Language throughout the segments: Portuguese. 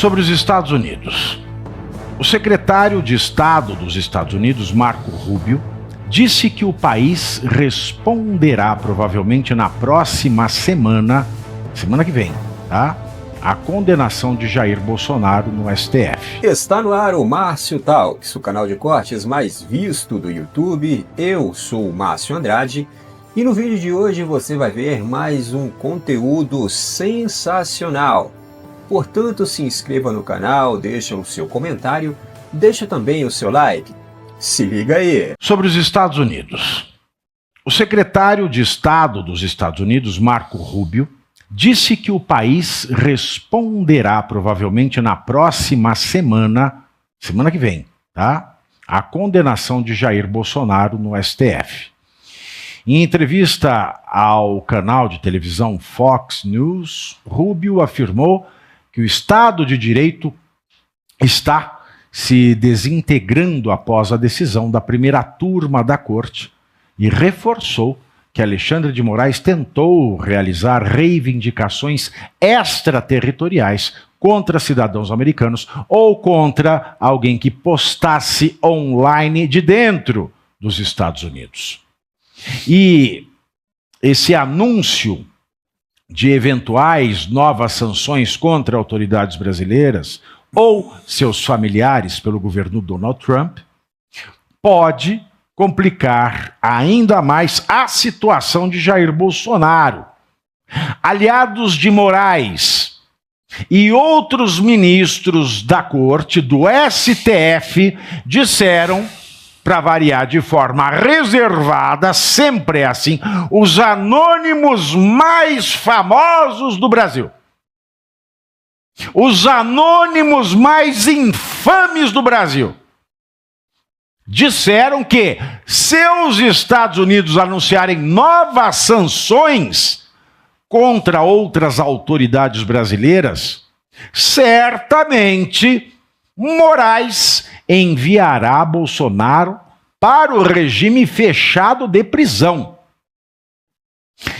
Sobre os Estados Unidos. O secretário de Estado dos Estados Unidos, Marco Rubio, disse que o país responderá provavelmente na próxima semana que vem, tá? A condenação de Jair Bolsonaro no STF. Está no ar o Márcio Talks, o canal de cortes mais visto do YouTube. Eu sou o Márcio Andrade e no vídeo de hoje você vai ver mais um conteúdo sensacional. Portanto, se inscreva no canal, deixa o seu comentário, deixa também o seu like. Se liga aí! Sobre os Estados Unidos. O secretário de Estado dos Estados Unidos, Marco Rubio, disse que o país responderá provavelmente na próxima semana que vem, tá? A condenação de Jair Bolsonaro no STF. Em entrevista ao canal de televisão Fox News, Rubio afirmou que o Estado de Direito está se desintegrando após a decisão da primeira turma da Corte e reforçou que Alexandre de Moraes tentou realizar reivindicações extraterritoriais contra cidadãos americanos ou contra alguém que postasse online de dentro dos Estados Unidos. E esse anúncio de eventuais novas sanções contra autoridades brasileiras ou seus familiares pelo governo Donald Trump pode complicar ainda mais a situação de Jair Bolsonaro. Aliados de Moraes e outros ministros da Corte, do STF, disseram, para variar de forma reservada, sempre é assim, os anônimos mais famosos do Brasil. Os anônimos mais infames do Brasil. Disseram que, se os Estados Unidos anunciarem novas sanções contra outras autoridades brasileiras, certamente Moraes enviará Bolsonaro para o regime fechado de prisão.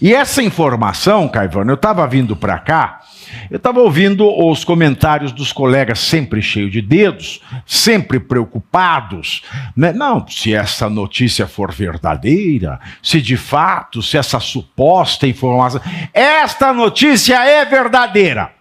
E essa informação, Caivano, eu estava vindo para cá, eu estava ouvindo os comentários dos colegas sempre cheios de dedos, sempre preocupados, né? Não, se essa notícia for verdadeira, se de fato, se essa suposta informação... Esta notícia é verdadeira.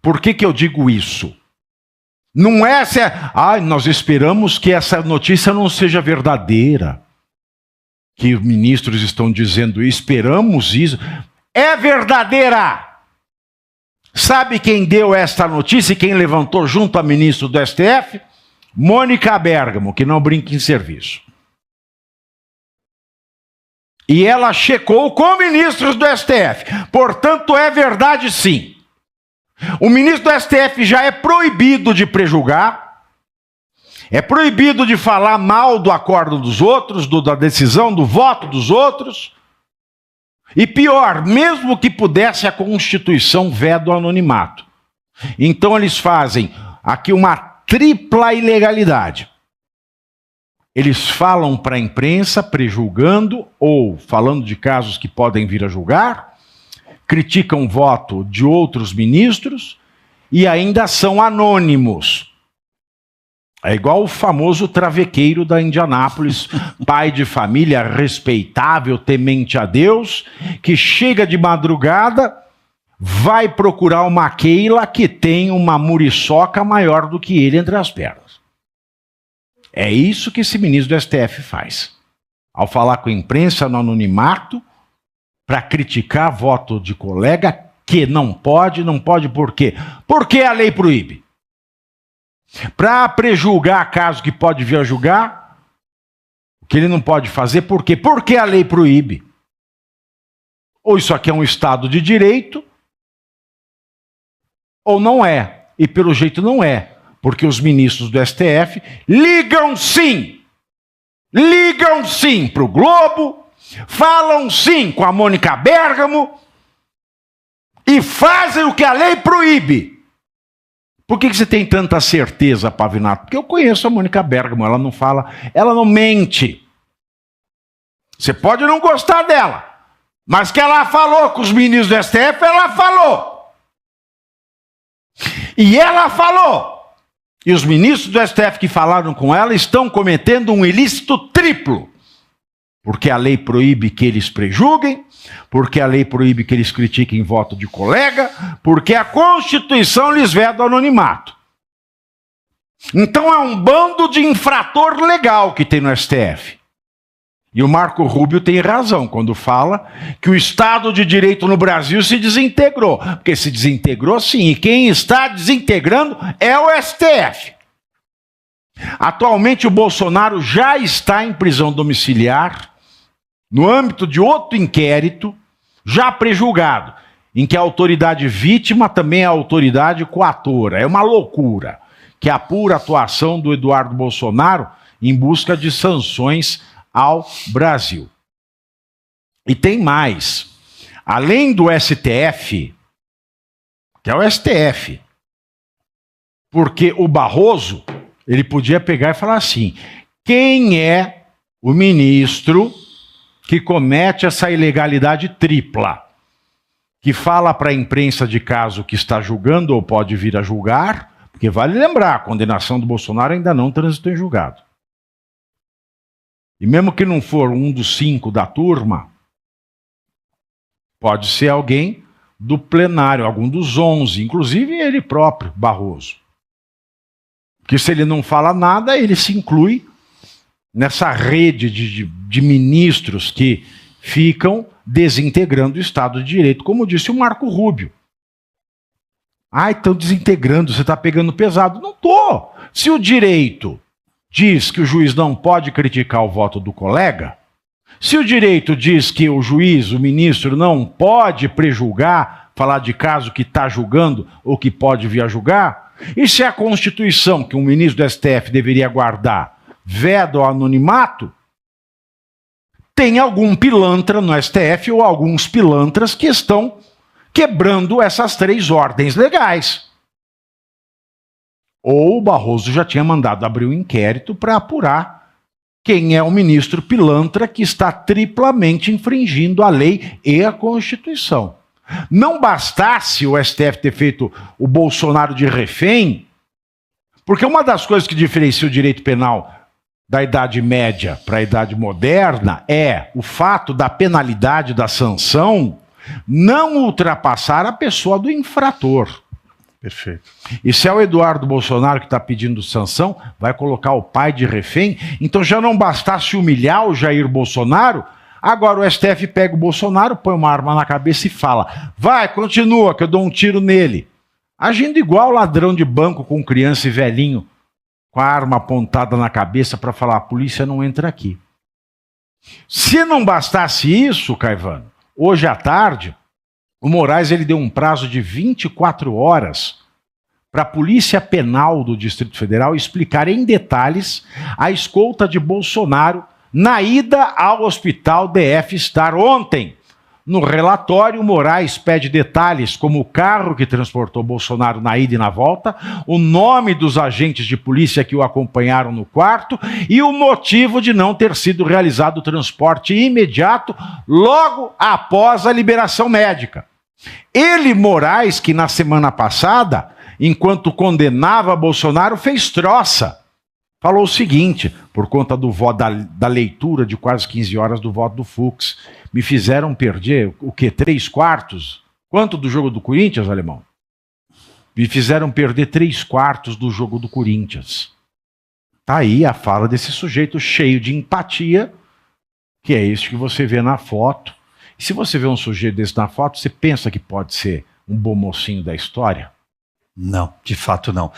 Por que eu digo isso? Não é se... nós esperamos que essa notícia não seja verdadeira. Que os ministros estão dizendo isso, esperamos isso. É verdadeira! Sabe quem deu esta notícia e quem levantou junto a ministro do STF? Mônica Bergamo, que não brinca em serviço. E ela checou com ministros do STF. Portanto, é verdade sim. O ministro do STF já é proibido de prejulgar, é proibido de falar mal do acordo dos outros, da decisão, do voto dos outros. E pior, mesmo que pudesse, a Constituição veda o anonimato. Então eles fazem aqui uma tripla ilegalidade. Eles falam para a imprensa prejulgando ou falando de casos que podem vir a julgar, criticam o voto de outros ministros e ainda são anônimos. É igual o famoso travequeiro da Indianápolis, pai de família respeitável, temente a Deus, que chega de madrugada, vai procurar uma Keila que tem uma muriçoca maior do que ele entre as pernas. É isso que esse ministro do STF faz. Ao falar com a imprensa no anonimato, para criticar voto de colega que não pode por quê? Porque a lei proíbe. Para prejulgar caso que pode vir a julgar, o que ele não pode fazer, por quê? Porque a lei proíbe. Ou isso aqui é um Estado de Direito, ou não é. E pelo jeito não é, porque os ministros do STF ligam sim para o Globo, falam sim com a Mônica Bergamo e fazem o que a lei proíbe. Por que você tem tanta certeza, Pavinato? Porque eu conheço a Mônica Bergamo, ela não fala, ela não mente. Você pode não gostar dela, mas que ela falou com os ministros do STF, ela falou. E ela falou. E os ministros do STF que falaram com ela estão cometendo um ilícito triplo. Porque a lei proíbe que eles prejulguem, porque a lei proíbe que eles critiquem voto de colega, porque a Constituição lhes veda o anonimato. Então é um bando de infrator legal que tem no STF. E o Marco Rubio tem razão quando fala que o Estado de Direito no Brasil se desintegrou. Porque se desintegrou, sim, e quem está desintegrando é o STF. Atualmente o Bolsonaro já está em prisão domiciliar, no âmbito de outro inquérito, já prejulgado, em que a autoridade vítima também é a autoridade coatora. É uma loucura, que é a pura atuação do Eduardo Bolsonaro em busca de sanções ao Brasil. E tem mais. Além do STF, que é o STF, porque o Barroso, ele podia pegar e falar assim, quem é o ministro que comete essa ilegalidade tripla, que fala para a imprensa de caso que está julgando ou pode vir a julgar, porque vale lembrar, a condenação do Bolsonaro ainda não transitou em julgado. E mesmo que não for um dos 5 da turma, pode ser alguém do plenário, algum dos 11, inclusive ele próprio, Barroso. Porque se ele não fala nada, ele se inclui nessa rede de ministros que ficam desintegrando o Estado de Direito, como disse o Marco Rubio. Estão desintegrando, você está pegando pesado. Não estou. Se o direito diz que o juiz não pode criticar o voto do colega, se o direito diz que o juiz, o ministro, não pode prejulgar, falar de caso que está julgando ou que pode vir a julgar, e se a Constituição, que um ministro do STF deveria guardar, veda o anonimato, tem algum pilantra no STF ou alguns pilantras que estão quebrando essas 3 ordens legais. Ou o Barroso já tinha mandado abrir um inquérito para apurar quem é o ministro pilantra que está triplamente infringindo a lei e a Constituição. Não bastasse o STF ter feito o Bolsonaro de refém, porque uma das coisas que diferencia o direito penal da Idade Média para a Idade Moderna é o fato da penalidade, da sanção, não ultrapassar a pessoa do infrator. Perfeito. E se é o Eduardo Bolsonaro que está pedindo sanção, vai colocar o pai de refém. Então já não bastasse humilhar o Jair Bolsonaro, agora o STF pega o Bolsonaro, põe uma arma na cabeça e fala, vai, continua, que eu dou um tiro nele. Agindo igual ladrão de banco com criança e velhinho, com a arma apontada na cabeça para falar, a polícia não entra aqui. Se não bastasse isso, Caivano, hoje à tarde, o Moraes ele deu um prazo de 24 horas para a Polícia Penal do Distrito Federal explicar em detalhes a escolta de Bolsonaro na ida ao Hospital DF Star ontem. No relatório, Moraes pede detalhes como o carro que transportou Bolsonaro na ida e na volta, o nome dos agentes de polícia que o acompanharam no quarto e o motivo de não ter sido realizado o transporte imediato logo após a liberação médica. Ele, Moraes, que na semana passada, enquanto condenava Bolsonaro, fez troça. Falou o seguinte, por conta do voto, da leitura de quase 15 horas do voto do Fux, me fizeram perder, o quê? 3/4? Quanto do jogo do Corinthians, alemão? Me fizeram perder 3/4 do jogo do Corinthians. Tá aí a fala desse sujeito cheio de empatia, que é isso que você vê na foto. E se você vê um sujeito desse na foto, você pensa que pode ser um bom mocinho da história? Não, de fato não.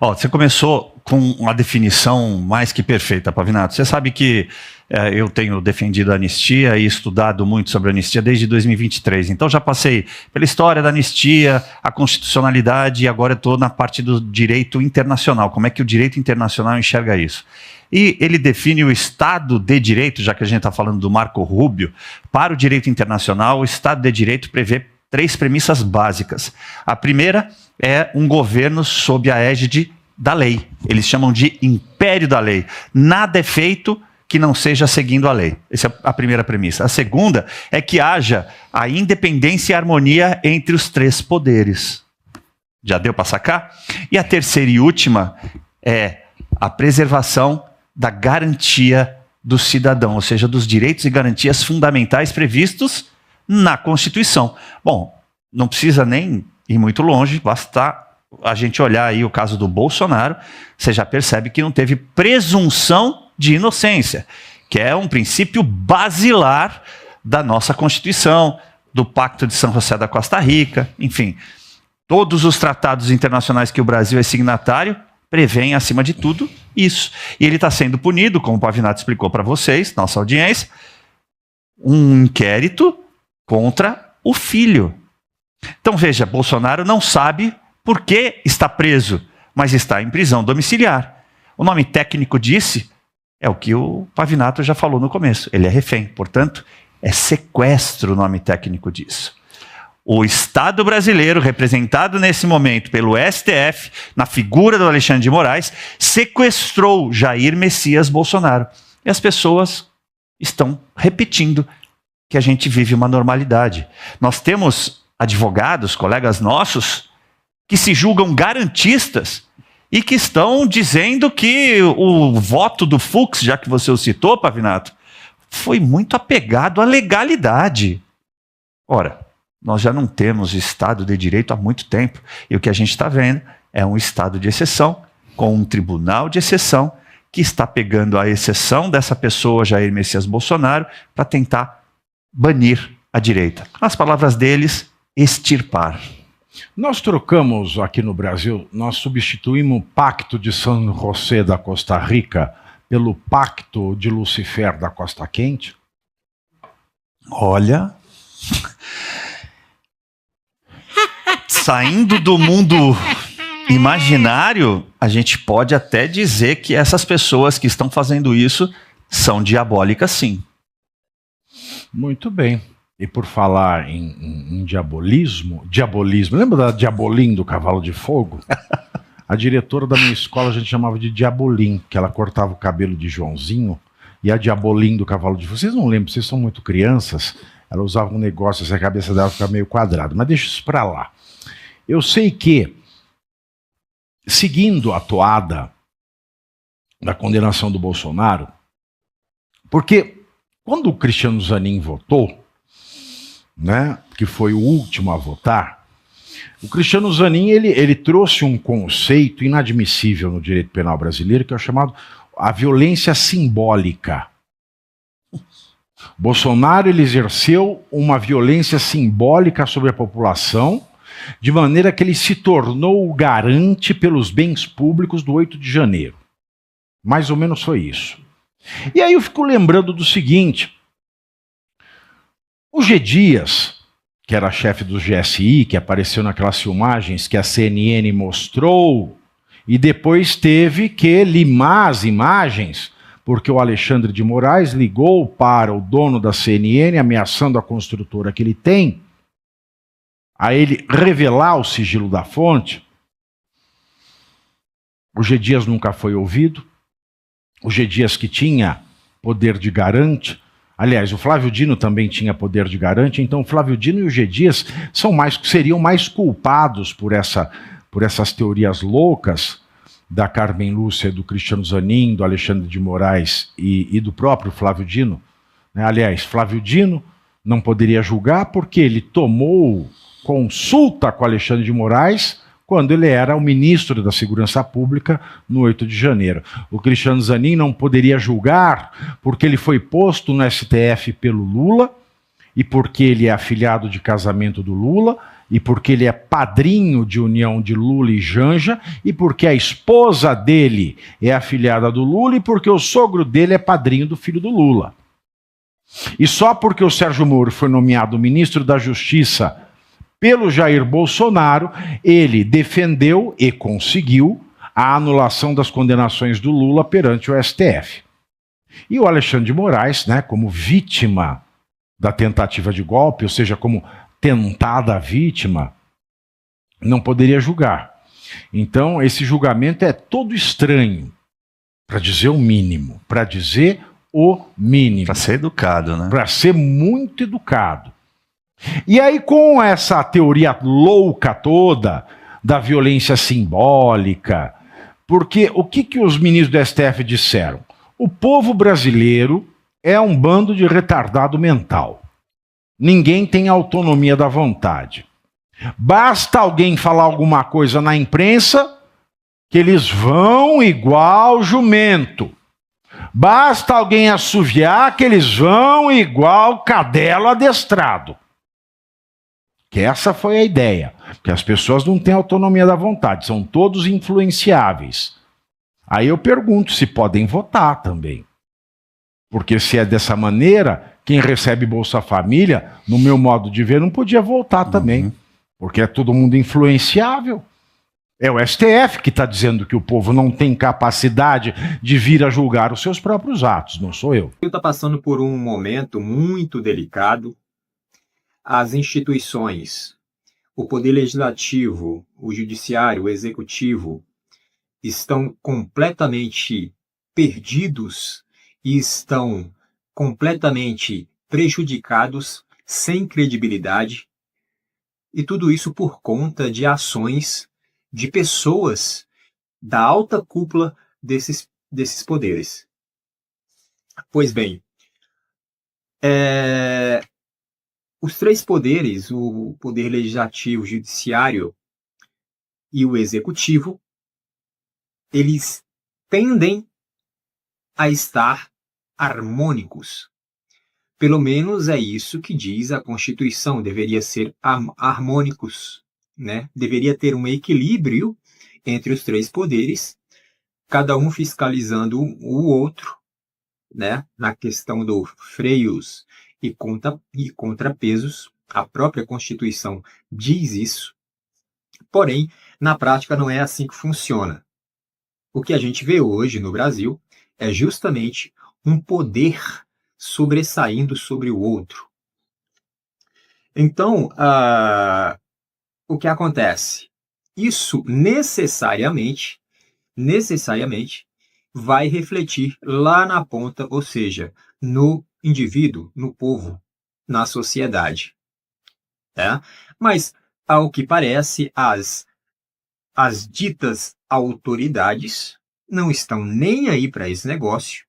Ó, você começou com uma definição mais que perfeita, Pavinato. Você sabe que eu tenho defendido a anistia e estudado muito sobre a anistia desde 2023. Então já passei pela história da anistia, a constitucionalidade e agora eu estou na parte do direito internacional. Como é que o direito internacional enxerga isso? E ele define o Estado de Direito, já que a gente está falando do Marco Rubio, para o direito internacional, o Estado de Direito prevê 3 premissas básicas. A primeira é um governo sob a égide da lei. Eles chamam de império da lei. Nada é feito que não seja seguindo a lei. Essa é a primeira premissa. A segunda é que haja a independência e a harmonia entre os 3 poderes. Já deu para sacar? E a terceira e última é a preservação da garantia do cidadão, ou seja, dos direitos e garantias fundamentais previstos na Constituição. Bom, não precisa nem ir muito longe, basta a gente olhar aí o caso do Bolsonaro, você já percebe que não teve presunção de inocência, que é um princípio basilar da nossa Constituição, do Pacto de São José da Costa Rica, enfim, todos os tratados internacionais que o Brasil é signatário prevêem, acima de tudo, isso. E ele está sendo punido, como o Pavinato explicou para vocês, nossa audiência, um inquérito contra o filho. Então veja, Bolsonaro não sabe por que está preso, mas está em prisão domiciliar. O nome técnico disse é o que o Pavinato já falou no começo. Ele é refém, portanto, é sequestro o nome técnico disso. O Estado brasileiro, representado nesse momento pelo STF, na figura do Alexandre de Moraes, sequestrou Jair Messias Bolsonaro. E as pessoas estão repetindo que a gente vive uma normalidade. Nós temos advogados, colegas nossos, que se julgam garantistas e que estão dizendo que o voto do Fux, já que você o citou, Pavinato, foi muito apegado à legalidade. Ora, nós já não temos Estado de Direito há muito tempo, e o que a gente está vendo é um Estado de exceção, com um tribunal de exceção, que está pegando a exceção dessa pessoa, Jair Messias Bolsonaro, para tentar banir a direita. As palavras deles, extirpar. Nós trocamos aqui no Brasil, nós substituímos o Pacto de São José da Costa Rica pelo Pacto de Lucifer da Costa Quente? Olha, saindo do mundo imaginário, a gente pode até dizer que essas pessoas que estão fazendo isso são diabólicas, sim. Muito bem. E por falar em diabolismo, lembra da Diabolim do Cavalo de Fogo? A diretora da minha escola a gente chamava de Diabolim, que ela cortava o cabelo de Joãozinho, e a Diabolim do Cavalo de Fogo. Vocês não lembram, vocês são muito crianças, ela usava um negócio, assim, a cabeça dela ficava meio quadrada, mas deixa isso pra lá. Eu sei que, seguindo a toada da condenação do Bolsonaro, porque quando o Cristiano Zanin votou, né, que foi o último a votar, o Cristiano Zanin ele trouxe um conceito inadmissível no direito penal brasileiro, que é o chamado a violência simbólica. Bolsonaro ele exerceu uma violência simbólica sobre a população, de maneira que ele se tornou o garante pelos bens públicos do 8 de janeiro. Mais ou menos foi isso. E aí eu fico lembrando do seguinte: o G. Dias, que era chefe do GSI, que apareceu naquelas filmagens que a CNN mostrou, e depois teve que limar as imagens, porque o Alexandre de Moraes ligou para o dono da CNN, ameaçando a construtora que ele tem, a ele revelar o sigilo da fonte. O G. Dias nunca foi ouvido. O G. Dias, que tinha poder de garante. Aliás, o Flávio Dino também tinha poder de garante, então o Flávio Dino e o G. Dias seriam mais culpados por essas teorias loucas da Carmen Lúcia, do Cristiano Zanin, do Alexandre de Moraes e do próprio Flávio Dino. Aliás, Flávio Dino não poderia julgar porque ele tomou consulta com Alexandre de Moraes quando ele era o ministro da Segurança Pública no 8 de janeiro. O Cristiano Zanin não poderia julgar porque ele foi posto no STF pelo Lula, e porque ele é afilhado de casamento do Lula, e porque ele é padrinho de união de Lula e Janja, e porque a esposa dele é afilhada do Lula, e porque o sogro dele é padrinho do filho do Lula. E só porque o Sérgio Moro foi nomeado ministro da Justiça pelo Jair Bolsonaro, ele defendeu e conseguiu a anulação das condenações do Lula perante o STF. E o Alexandre de Moraes, né, como vítima da tentativa de golpe, ou seja, como tentada vítima, não poderia julgar. Então, esse julgamento é todo estranho, para dizer o mínimo, para dizer o mínimo. Para ser educado, né? Para ser muito educado. E aí, com essa teoria louca toda da violência simbólica. Porque o que os ministros do STF disseram? O povo brasileiro é um bando de retardado mental. Ninguém tem autonomia da vontade. Basta alguém falar alguma coisa na imprensa que eles vão igual jumento. Basta alguém assoviar que eles vão igual cadelo adestrado. Que essa foi a ideia. Que as pessoas não têm autonomia da vontade, são todos influenciáveis. Aí eu pergunto se podem votar também. Porque se é dessa maneira, quem recebe Bolsa Família, no meu modo de ver, não podia votar também. Porque é todo mundo influenciável. É o STF que está dizendo que o povo não tem capacidade de vir a julgar os seus próprios atos, não sou eu. O Brasil está passando por um momento muito delicado. As instituições, o poder legislativo, o judiciário, o executivo, estão completamente perdidos e estão completamente prejudicados, sem credibilidade. E tudo isso por conta de ações de pessoas da alta cúpula desses poderes. Pois bem, os três poderes, o poder legislativo, o judiciário e o executivo, eles tendem a estar harmônicos. Pelo menos é isso que diz a Constituição, deveria ser harmônicos, né? Deveria ter um equilíbrio entre os três poderes, cada um fiscalizando o outro, né? Na questão dos freios e contrapesos. A própria Constituição diz isso. Porém, na prática não é assim que funciona. O que a gente vê hoje no Brasil é justamente um poder sobressaindo sobre o outro. Então, o que acontece? Isso necessariamente vai refletir lá na ponta, ou seja, no indivíduo, no povo, na sociedade. Tá? Mas, ao que parece, as ditas autoridades não estão nem aí para esse negócio,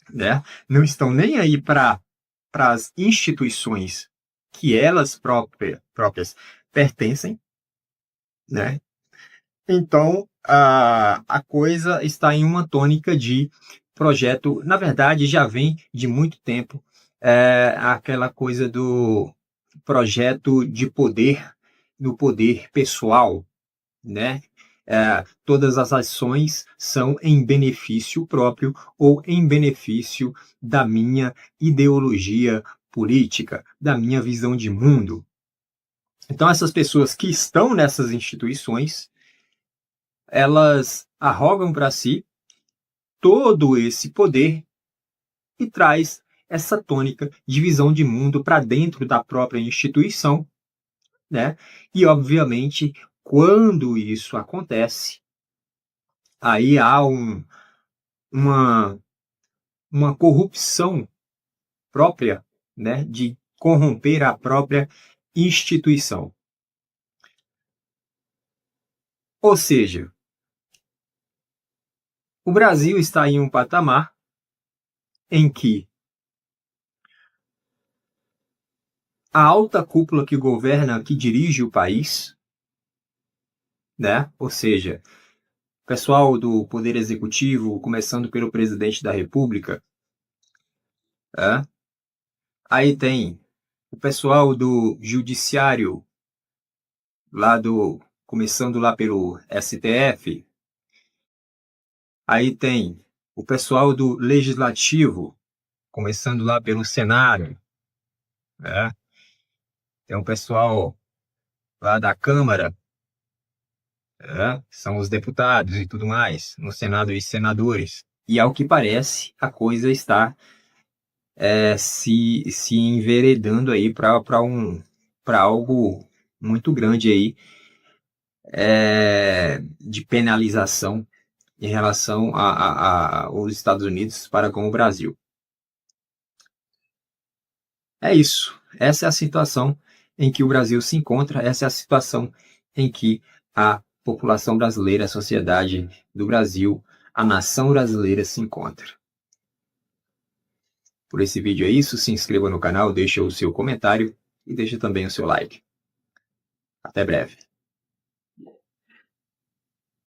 né? Não estão nem aí para as instituições que elas próprias pertencem, né? Então, a coisa está em uma tônica de projeto, na verdade, já vem de muito tempo, aquela coisa do projeto de poder, do poder pessoal, né? Todas as ações são em benefício próprio ou em benefício da minha ideologia política, da minha visão de mundo. Então, essas pessoas que estão nessas instituições, elas arrogam para si todo esse poder e traz essa tônica de visão de mundo para dentro da própria instituição, né? E, obviamente, quando isso acontece, aí há uma corrupção própria, né, de corromper a própria instituição. Ou seja, o Brasil está em um patamar em que a alta cúpula que governa, que dirige o país, né, ou seja, o pessoal do Poder Executivo, começando pelo Presidente da República, aí tem o pessoal do Judiciário, começando lá pelo STF, aí tem o pessoal do Legislativo, começando lá pelo Senado, tem o pessoal lá da Câmara, são os deputados e tudo mais, no Senado e senadores. E ao que parece, a coisa está se enveredando aí para algo muito grande aí, de penalização em relação aos Estados Unidos para com o Brasil. É isso. Essa é a situação em que o Brasil se encontra, essa é a situação em que a população brasileira, a sociedade do Brasil, a nação brasileira se encontra. Por esse vídeo é isso, se inscreva no canal, deixe o seu comentário e deixe também o seu like. Até breve.